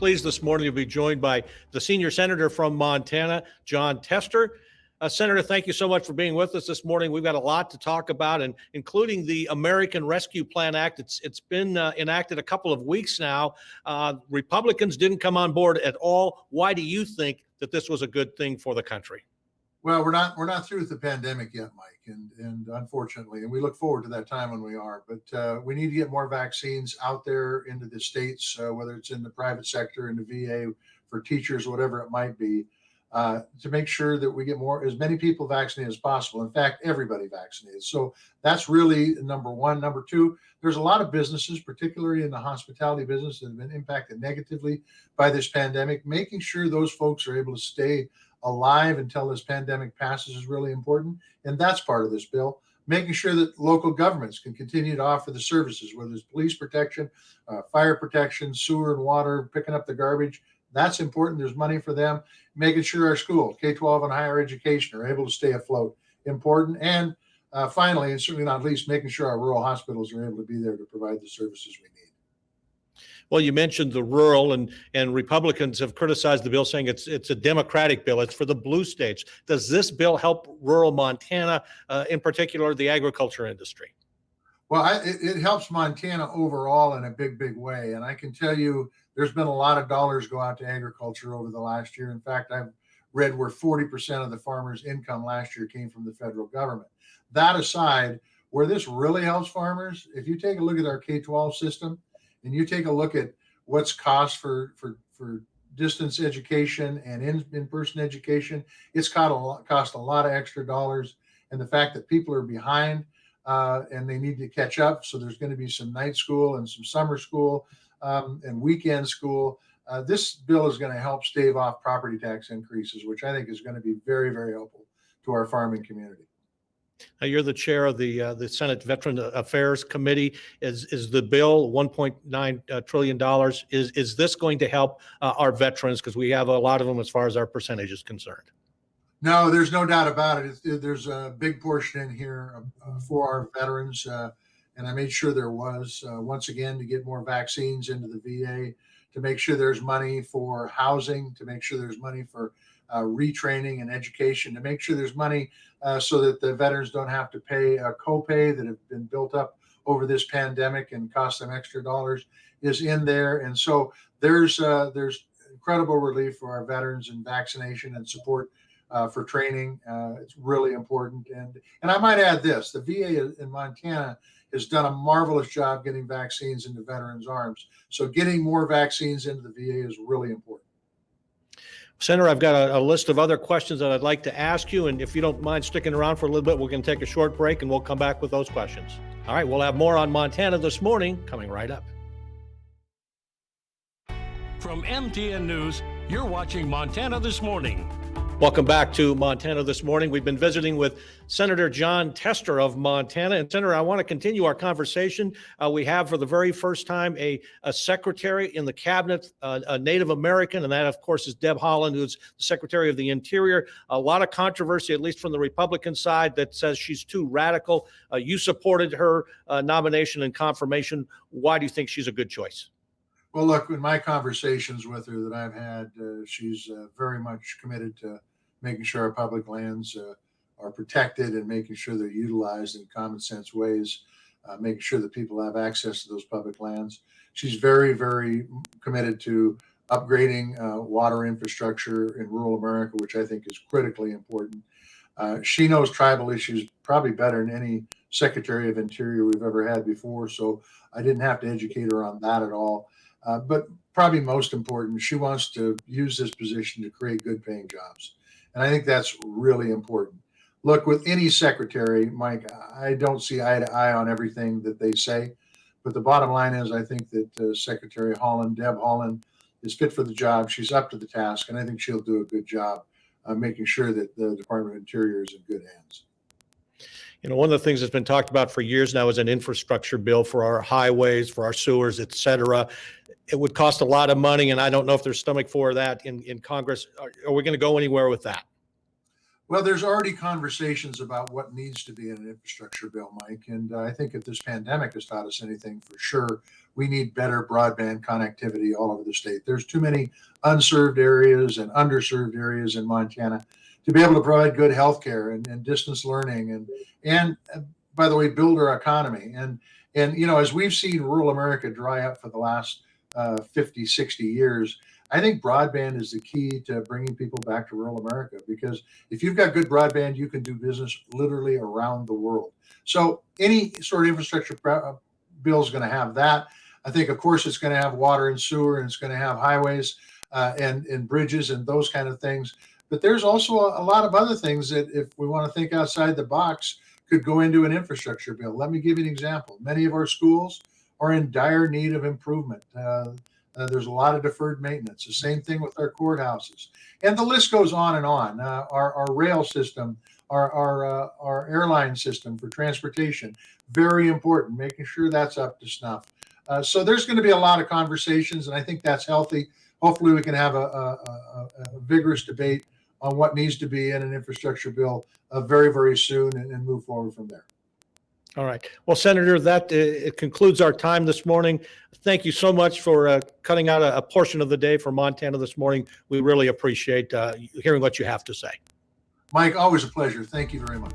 pleased this morning to be joined by the senior senator from Montana, Jon Tester. Senator, thank you so much for being with us this morning. We've got a lot to talk about, and including the American Rescue Plan Act. It's been enacted a couple of weeks now. Republicans didn't come on board at all. Why do you think that this was a good thing for the country? Well, we're not through with the pandemic yet, Mike, and unfortunately, and we look forward to that time when we are. But we need to get more vaccines out there into the states, whether it's in the private sector, in the VA, for teachers, whatever it might be, to make sure that we get as many people vaccinated as possible. In fact, everybody vaccinated. So that's really number one. Number two, there's a lot of businesses, particularly in the hospitality business, that have been impacted negatively by this pandemic. Making sure those folks are able to stay alive until this pandemic passes is really important. And that's part of this bill. Making sure that local governments can continue to offer the services, whether it's police protection, fire protection, sewer and water, picking up the garbage. That's important. There's money for them. Making sure our schools, K-12 and higher education, are able to stay afloat. Important. And finally, and certainly not least, making sure our rural hospitals are able to be there to provide the services we need. Well, you mentioned the rural, and Republicans have criticized the bill, saying it's a Democratic bill. It's for the blue states. Does this bill help rural Montana, in particular, the agriculture industry? Well, it helps Montana overall in a big, big way. And I can tell you there's been a lot of dollars go out to agriculture over the last year. In fact, I've read where 40% of the farmers' income last year came from the federal government. That aside, where this really helps farmers, if you take a look at our K-12 system, and you take a look at what's cost for distance education and in-person education, it's cost a lot of extra dollars. And the fact that people are behind and they need to catch up. So there's going to be some night school and some summer school and weekend school. This bill is going to help stave off property tax increases, which I think is going to be very, very helpful to our farming community. Now, you're the chair of the Senate Veteran Affairs Committee. Is the bill $1.9 trillion? Is this going to help our veterans? Because we have a lot of them as far as our percentage is concerned. No, there's no doubt about it. There's a big portion in here for our veterans, and I made sure there was, once again, to get more vaccines into the VA, to make sure there's money for housing, to make sure there's money for retraining and education, to make sure there's money so that the veterans don't have to pay a copay that have been built up over this pandemic and cost them extra dollars, is in there. And so there's incredible relief for our veterans in vaccination and support for training. It's really important. And I might add this, the VA in Montana has done a marvelous job getting vaccines into veterans' arms. So getting more vaccines into the VA is really important. Senator, I've got a list of other questions that I'd like to ask you, and if you don't mind sticking around for a little bit, we're going to take a short break and we'll come back with those questions. All right, we'll have more on Montana this morning coming right up. From MTN News, you're watching Montana This Morning. Welcome back to Montana This Morning. We've been visiting with Senator Jon Tester of Montana. And Senator, I want to continue our conversation. We have for the very first time a secretary in the cabinet, a Native American, and that, of course, is Deb Haaland, who's the Secretary of the Interior. A lot of controversy, at least from the Republican side, that says she's too radical. You supported her nomination and confirmation. Why do you think she's a good choice? Well, look, in my conversations with her that I've had, she's very much committed to making sure our public lands are protected and making sure they're utilized in common sense ways, making sure that people have access to those public lands. She's very, very committed to upgrading water infrastructure in rural America, which I think is critically important. She knows tribal issues probably better than any Secretary of Interior we've ever had before, so I didn't have to educate her on that at all. But probably most important, she wants to use this position to create good paying jobs. And I think that's really important. Look, with any secretary, Mike, I don't see eye to eye on everything that they say. But the bottom line is, I think that Secretary Haaland, Deb Haaland, is fit for the job. She's up to the task. And I think she'll do a good job making sure that the Department of Interior is in good hands. You know, one of the things that's been talked about for years now is an infrastructure bill for our highways, for our sewers, et cetera. It would cost a lot of money, and I don't know if there's stomach for that in Congress. Are we going to go anywhere with that? Well, there's already conversations about what needs to be in an infrastructure bill, Mike. And I think if this pandemic has taught us anything, for sure, we need better broadband connectivity all over the state. There's too many unserved areas and underserved areas in Montana to be able to provide good health care and distance learning and by the way, build our economy. And you know, as we've seen rural America dry up for the last 50, 60 years, I think broadband is the key to bringing people back to rural America, because if you've got good broadband, you can do business literally around the world. So any sort of infrastructure bill is going to have that. I think, of course, it's going to have water and sewer, and it's going to have highways and bridges and those kind of things. But there's also a lot of other things that, if we want to think outside the box, could go into an infrastructure bill. Let me give you an example. Many of our schools are in dire need of improvement. There's a lot of deferred maintenance. The same thing with our courthouses, and the list goes on and on. Our rail system, our airline system for transportation, very important. Making sure that's up to snuff. So there's going to be a lot of conversations, and I think that's healthy. Hopefully, we can have a vigorous debate on what needs to be in an infrastructure bill very, very soon, and move forward from there. All right. Well, Senator, that it concludes our time this morning. Thank you so much for cutting out a portion of the day for Montana this morning. We really appreciate hearing what you have to say. Mike, always a pleasure. Thank you very much.